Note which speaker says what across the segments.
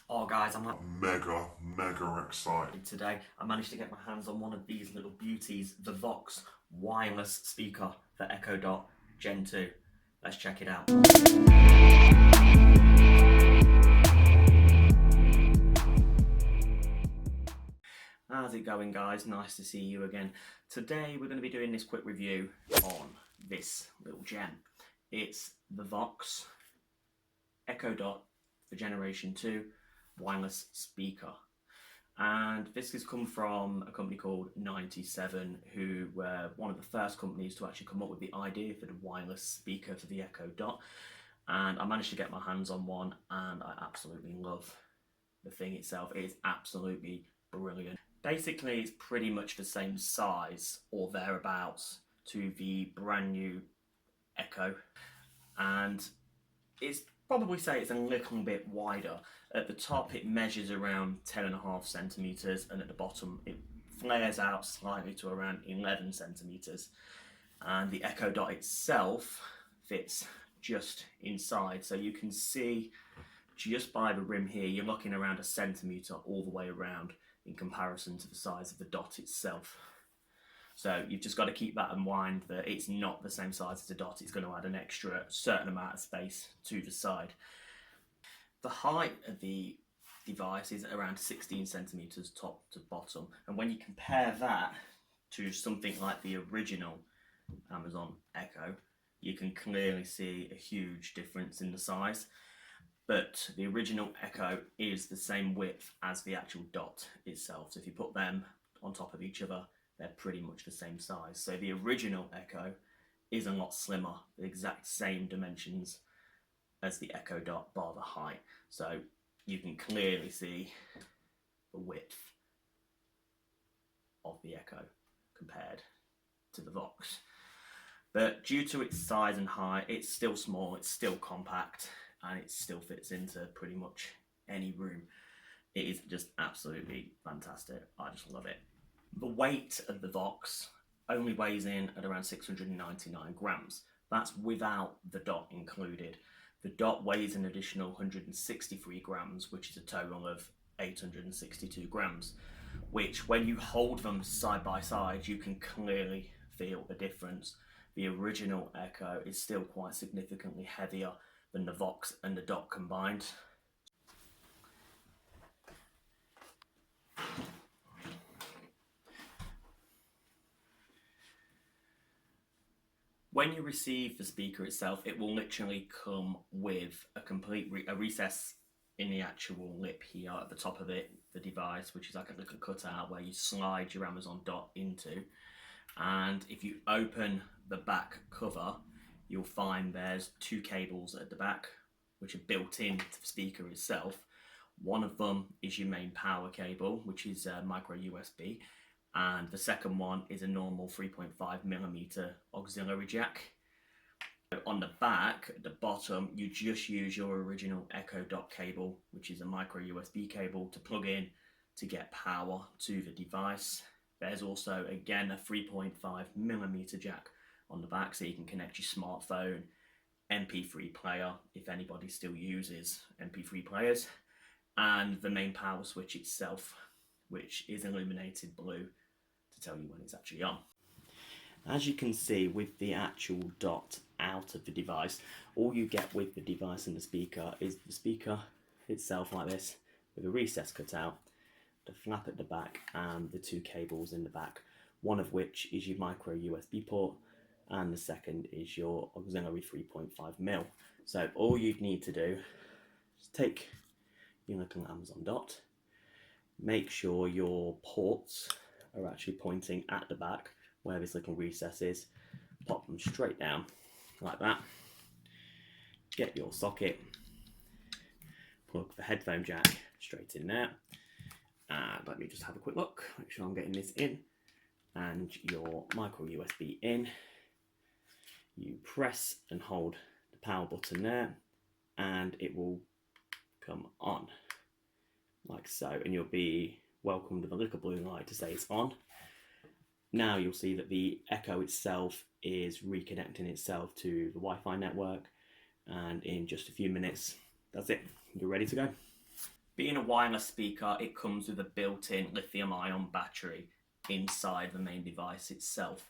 Speaker 1: Oh guys, I'm like
Speaker 2: Mega excited.
Speaker 1: today. I managed to get my hands on one of these little beauties, the Vaux wireless speaker for Echo Dot Gen 2. Let's check it out. How's it going, guys? Nice to see you again. Today we're going to be doing this quick review on this little gem. It's the Vaux Echo Dot for Generation 2 wireless speaker. And this has come from a company called 97, who were one of the first companies to actually come up with the idea for the wireless speaker for the Echo Dot. And I managed to get my hands on one, and I absolutely love the thing itself. It is absolutely brilliant. Basically, it's pretty much the same size or thereabouts to the brand new Echo, and it's probably say it's a little bit wider. At the top it measures around 10.5 centimeters, and at the bottom it flares out slightly to around 11 centimeters. And the Echo Dot itself fits just inside, so you can see just by the rim here you're looking around a centimeter all the way around in comparison to the size of the dot itself. So you've just got to keep that in mind, that it's not the same size as the dot. It's going to add an extra certain amount of space to the side. The height of the device is around 16 centimeters top to bottom. And when you compare that to something like the original Amazon Echo, you can clearly see a huge difference in the size. But the original Echo is the same width as the actual dot itself. So if you put them on top of each other, they're pretty much the same size. So the original Echo is a lot slimmer, the exact same dimensions as the Echo Dot, bar the height. So you can clearly see the width of the Echo compared to the Vaux. But due to its size and height, it's still small, it's still compact, and it still fits into pretty much any room. It is just absolutely fantastic. I just love it. The weight of the Vaux only weighs in at around 699 grams. That's without the dot included. The dot weighs an additional 163 grams, which is a total of 862 grams, which when you hold them side by side, you can clearly feel a difference. The original Echo is still quite significantly heavier than the Vaux and the dot combined. When you receive the speaker itself, it will literally come with a complete recess in the actual lip here at the top of it, the device, which is like a little cutout where you slide your Amazon Dot into. And if you open the back cover, you'll find there's two cables at the back, which are built into the speaker itself. One of them is your main power cable, which is micro USB, and the second one is a normal 3.5mm auxiliary jack. On the back, at the bottom, you just use your original Echo Dot cable, which is a micro USB cable, to plug in to get power to the device. There's also, again, a 3.5mm jack on the back, so you can connect your smartphone, MP3 player, if anybody still uses MP3 players, and the main power switch itself, which is illuminated blue to tell you when it's actually on. As you can see, with the actual dot out of the device, all you get with the device and the speaker is the speaker itself like this, with a recess cut out, the flap at the back, and the two cables in the back, one of which is your micro USB port, and the second is your auxiliary 3.5mm. So all you'd need to do is take your little Amazon Dot, make sure your ports are actually pointing at the back where this little recess is, pop them straight down like that, get your socket, plug the headphone jack straight in there, and let me just have a quick look, make sure I'm getting this in, and your micro USB in. You press and hold the power button there, and it will come on like so, and you'll be welcomed with a little blue light to say it's on. Now you'll see that the Echo itself is reconnecting itself to the Wi-Fi network, and in just a few minutes, that's it, you're ready to go. Being a wireless speaker, it comes with a built-in lithium-ion battery inside the main device itself.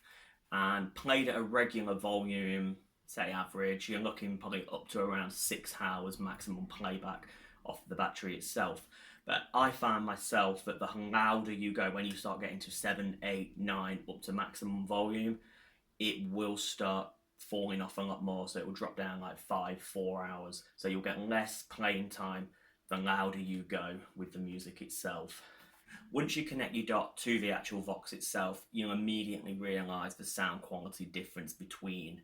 Speaker 1: And played at a regular volume, say average, you're looking probably up to around 6 hours maximum playback off the battery itself. But I found myself that the louder you go, when you start getting to 7, 8, 9, up to maximum volume, it will start falling off a lot more. So it will drop down like 5, 4 hours. So you'll get less playing time the louder you go with the music itself. Once you connect your dot to the actual Vaux itself, you'll immediately realise the sound quality difference between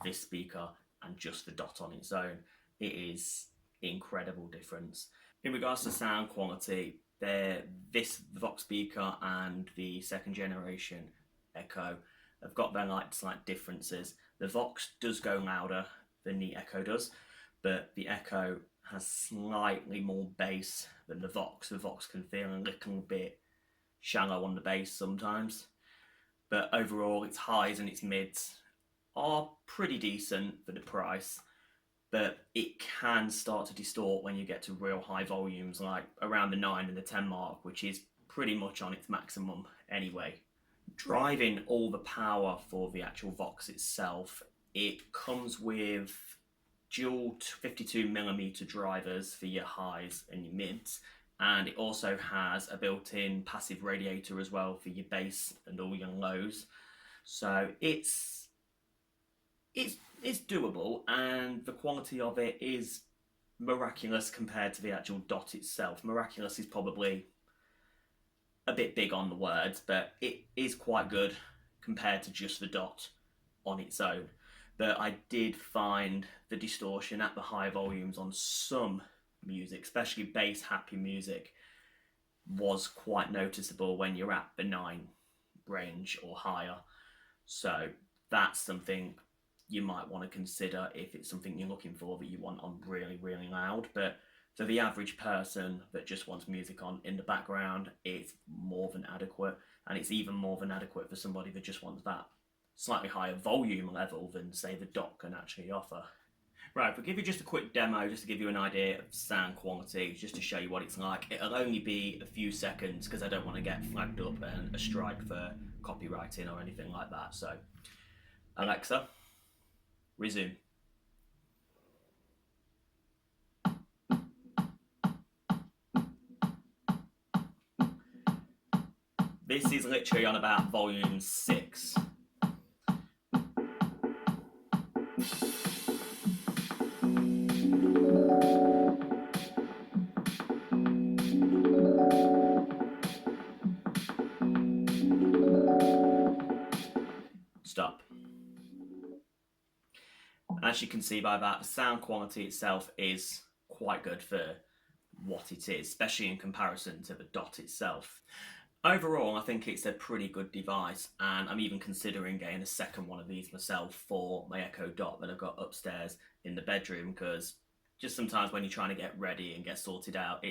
Speaker 1: this speaker and just the dot on its own. It is incredible difference. In regards to sound quality, this Vaux speaker and the second generation Echo have got their slight differences. The Vaux does go louder than the Echo does, but the Echo has slightly more bass than the Vaux. The Vaux can feel a little bit shallow on the bass sometimes, but overall its highs and its mids are pretty decent for the price, but it can start to distort when you get to real high volumes, like around the 9 and the 10 mark, which is pretty much on its maximum anyway. Driving all the power for the actual Vaux itself, it comes with dual 52mm drivers for your highs and your mids, and it also has a built-in passive radiator as well for your bass and all your lows. So it's doable, and the quality of it is miraculous compared to the actual dot itself. Miraculous is probably a bit big on the words, but it is quite good compared to just the dot on its own. But I did find the distortion at the high volumes on some music, especially bass happy music, was quite noticeable when you're at the 9 range or higher. So that's something you might want to consider if it's something you're looking for that you want on really, really loud. But for the average person that just wants music on in the background, it's more than adequate. And it's even more than adequate for somebody that just wants that slightly higher volume level than, say, the dot can actually offer. Right, we'll give you just a quick demo just to give you an idea of sound quality, just to show you what it's like. It'll only be a few seconds because I don't want to get flagged up and a strike for copywriting or anything like that. So, Alexa, resume. This is literally on about volume 6. Stop. As you can see by that, the sound quality itself is quite good for what it is, especially in comparison to the dot itself. Overall, I think it's a pretty good device, and I'm even considering getting a second one of these myself for my Echo Dot that I've got upstairs in the bedroom, because just sometimes when you're trying to get ready and get sorted out,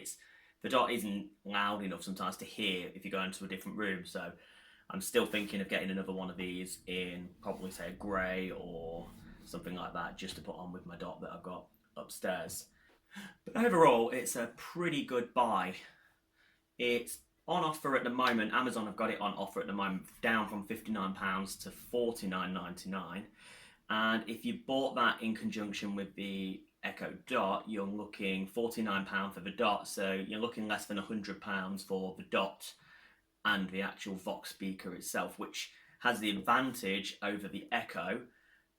Speaker 1: the dot isn't loud enough sometimes to hear if you go into a different room. So I'm still thinking of getting another one of these in probably, say, a grey or something like that, just to put on with my dot that I've got upstairs. But overall, it's a pretty good buy. It's on offer at the moment. Amazon have got it on offer at the moment, down from £59 to $49.99. And if you bought that in conjunction with the Echo Dot, you're looking £49 for the dot, so you're looking less than £100 for the dot and the actual Vaux speaker itself, which has the advantage over the Echo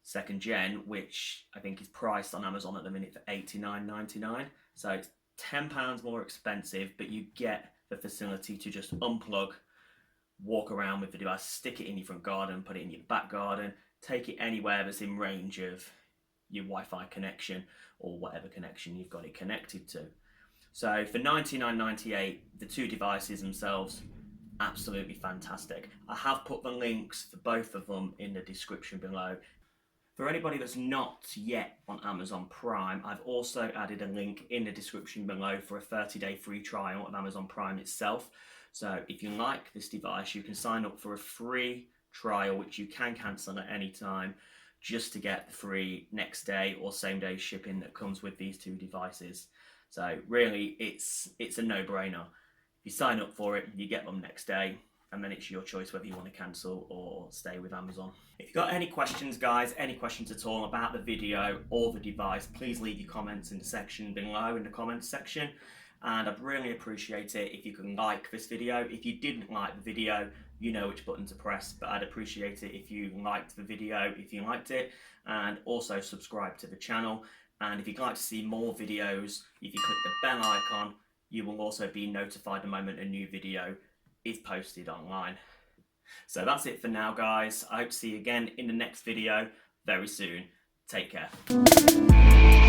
Speaker 1: second gen, which I think is priced on Amazon at the minute for $89.99. So it's £10 more expensive, but you get the facility to just unplug, walk around with the device, stick it in your front garden, put it in your back garden, take it anywhere that's in range of your Wi-Fi connection or whatever connection you've got it connected to. So for $99.98, the two devices themselves, absolutely fantastic. I have put the links for both of them in the description below. For anybody that's not yet on Amazon Prime, I've also added a link in the description below for a 30-day free trial of Amazon Prime itself. So if you like this device, you can sign up for a free trial, which you can cancel at any time, just to get the free next day or same day shipping that comes with these two devices. So really, it's a no-brainer. If you sign up for it, you get them next day, and then it's your choice whether you want to cancel or stay with Amazon. If you've got any questions, guys, any questions at all about the video or the device, please leave your comments in the section below in the comments section. And I'd really appreciate it if you can like this video. If you didn't like the video, you know which button to press, but I'd appreciate it if you liked the video, if you liked it, and also subscribe to the channel. And if you'd like to see more videos, if you click the bell icon, you will also be notified the moment a new video is posted online. So that's it for now, guys. I hope to see you again in the next video very soon. Take care.